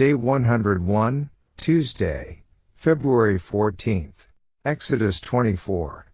Day 101, Tuesday, February 14th. Exodus 24.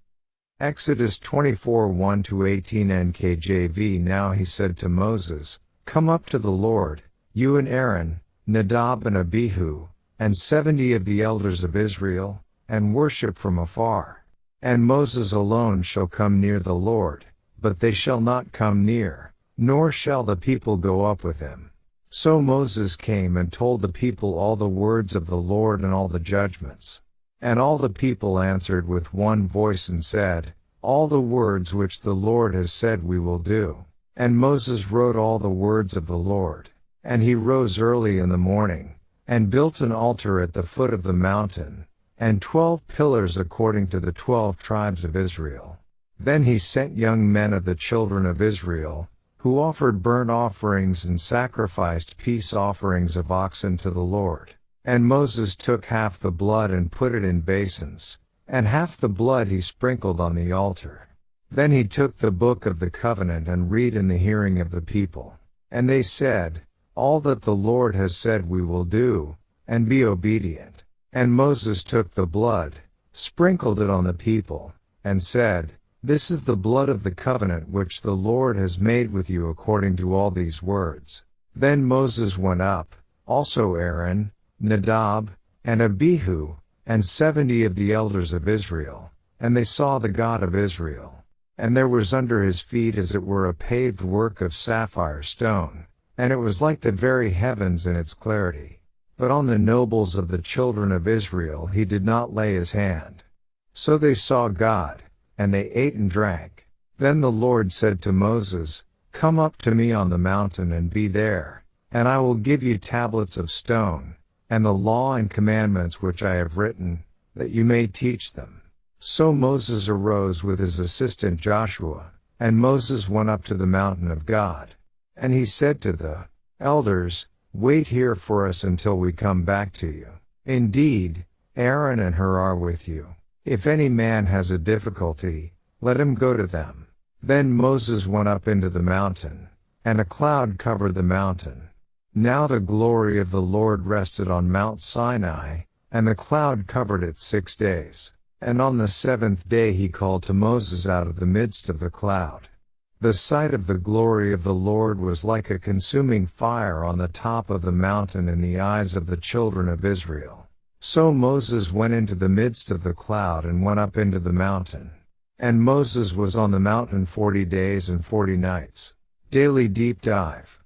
Exodus 24 1-18 NKJV. Now he said to Moses, "Come up to the Lord, you and Aaron, Nadab and Abihu, and 70 of the elders of Israel, and worship from afar. And Moses alone shall come near the Lord, but they shall not come near, nor shall the people go up with him." So Moses came and told the people all the words of the Lord and all the judgments. And all the people answered with one voice and said, "All the words which the Lord has said we will do." And Moses wrote all the words of the Lord. And he rose early in the morning, and built an altar at the foot of the mountain, and 12 pillars according to the 12 tribes of Israel. Then he sent young men of the children of Israel, who offered burnt offerings and sacrificed peace offerings of oxen to the Lord. And Moses took half the blood and put it in basins, and half the blood he sprinkled on the altar. Then he took the book of the covenant and read in the hearing of the people. And they said, "All that the Lord has said we will do, and be obedient." And Moses took the blood, sprinkled it on the people, and said, "This is the blood of the covenant which the Lord has made with you according to all these words." Then Moses went up, also Aaron, Nadab, and Abihu, and 70 of the elders of Israel, and they saw the God of Israel. And there was under his feet as it were a paved work of sapphire stone, and it was like the very heavens in its clarity. But on the nobles of the children of Israel he did not lay his hand. So they saw God, and they ate and drank. Then the Lord said to Moses, "Come up to me on the mountain and be there, and I will give you tablets of stone, and the law and commandments which I have written, that you may teach them." So Moses arose with his assistant Joshua, and Moses went up to the mountain of God. And he said to the elders, "Wait here for us until we come back to you. Indeed, Aaron and Hur are with you. If any man has a difficulty, let him go to them." Then Moses went up into the mountain, and a cloud covered the mountain. Now the glory of the Lord rested on Mount Sinai, and the cloud covered it 6 days. And on the 7th day he called to Moses out of the midst of the cloud. The sight of the glory of the Lord was like a consuming fire on the top of the mountain in the eyes of the children of Israel. So Moses went into the midst of the cloud and went up into the mountain. And Moses was on the mountain 40 days and 40 nights. Daily Deep Dive.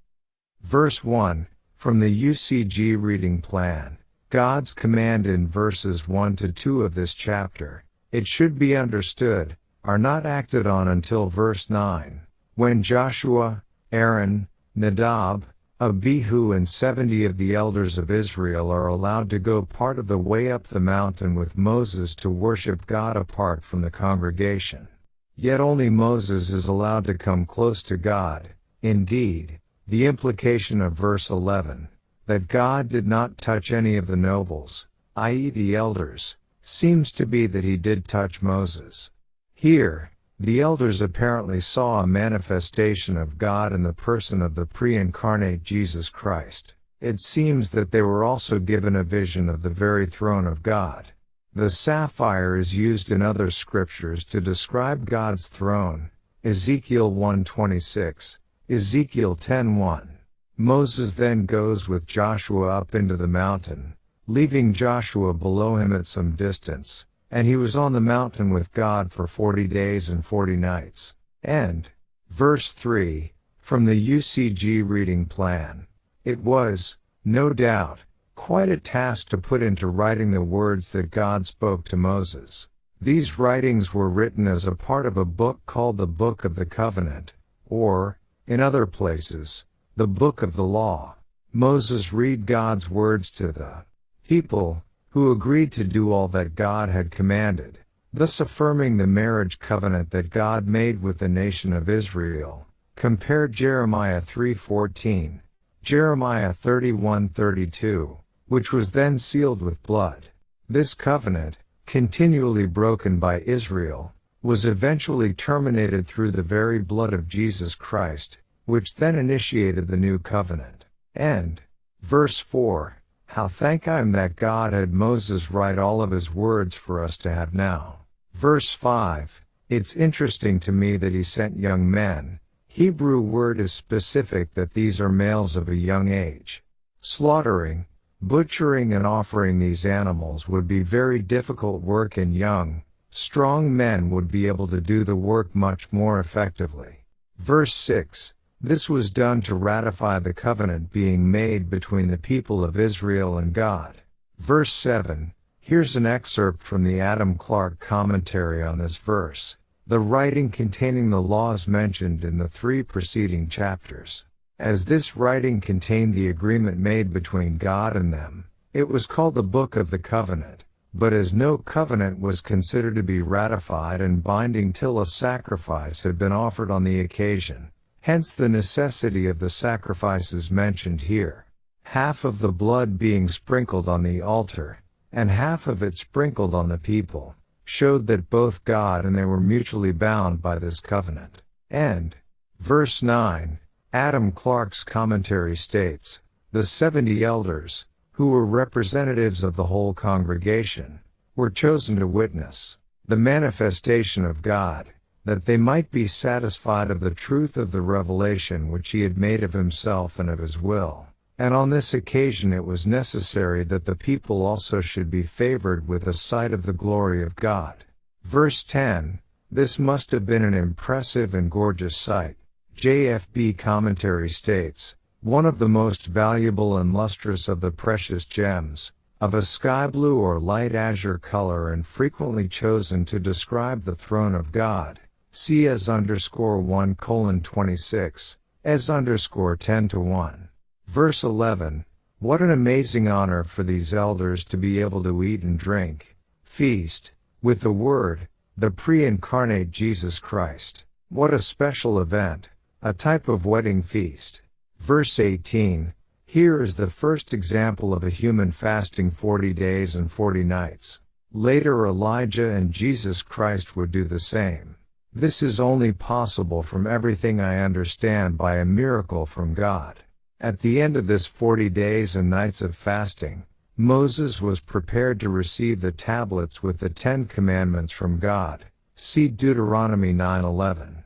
Verse 1, from the UCG Reading Plan. God's command in verses 1-2 of this chapter, it should be understood, are not acted on until verse 9, when Joshua, Aaron, Nadab, Abihu and 70 of the elders of Israel are allowed to go part of the way up the mountain with Moses to worship God apart from the congregation. Yet only Moses is allowed to come close to God. Indeed, the implication of verse 11, that God did not touch any of the nobles, i.e. the elders, seems to be that he did touch Moses. Here, the elders apparently saw a manifestation of God in the person of the pre-incarnate Jesus Christ. It seems that they were also given a vision of the very throne of God. The sapphire is used in other scriptures to describe God's throne, Ezekiel 1:26, Ezekiel 10:1. Moses then goes with Joshua up into the mountain, leaving Joshua below him at some distance. And he was on the mountain with God for 40 days and 40 nights. And, verse 3, from the UCG Reading Plan. It was, no doubt, quite a task to put into writing the words that God spoke to Moses. These writings were written as a part of a book called the Book of the Covenant, or, in other places, the Book of the Law. Moses read God's words to the people, who agreed to do all that God had commanded, thus affirming the marriage covenant that God made with the nation of Israel. Compare Jeremiah 3:14, Jeremiah 31:32, which was then sealed with blood. This covenant, continually broken by Israel, was eventually terminated through the very blood of Jesus Christ, which then initiated the new covenant. And, verse 4, How thank I am that God had Moses write all of his words for us to have now. Verse 5, it's interesting to me that he sent young men. Hebrew word is specific that these are males of a young age. Slaughtering, butchering and offering these animals would be very difficult work, and young, strong men would be able to do the work much more effectively. Verse 6, this was done to ratify the covenant being made between the people of Israel and God. Verse 7, here's an excerpt from the Adam Clarke commentary on this verse, the writing containing the laws mentioned in the 3 preceding chapters. As this writing contained the agreement made between God and them, it was called the Book of the Covenant, but as no covenant was considered to be ratified and binding till a sacrifice had been offered on the occasion, hence the necessity of the sacrifices mentioned here. Half of the blood being sprinkled on the altar, and half of it sprinkled on the people, showed that both God and they were mutually bound by this covenant. And, verse 9, Adam Clarke's commentary states, the 70 elders, who were representatives of the whole congregation, were chosen to witness the manifestation of God, that they might be satisfied of the truth of the revelation which he had made of himself and of his will. And on this occasion it was necessary that the people also should be favored with a sight of the glory of God. Verse 10, this must have been an impressive and gorgeous sight. JFB commentary states, one of the most valuable and lustrous of the precious gems, of a sky blue or light azure color and frequently chosen to describe the throne of God. See as_1:26, as_10:1. Verse 11, what an amazing honor for these elders to be able to eat and drink, feast, with the Word, the pre-incarnate Jesus Christ. What a special event, a type of wedding feast. Verse 18, here is the first example of a human fasting 40 days and 40 nights. Later Elijah and Jesus Christ would do the same. This is only possible from everything I understand by a miracle from God. At the end of this 40 days and nights of fasting, Moses was prepared to receive the tablets with the 10 Commandments from God. See Deuteronomy 9:11.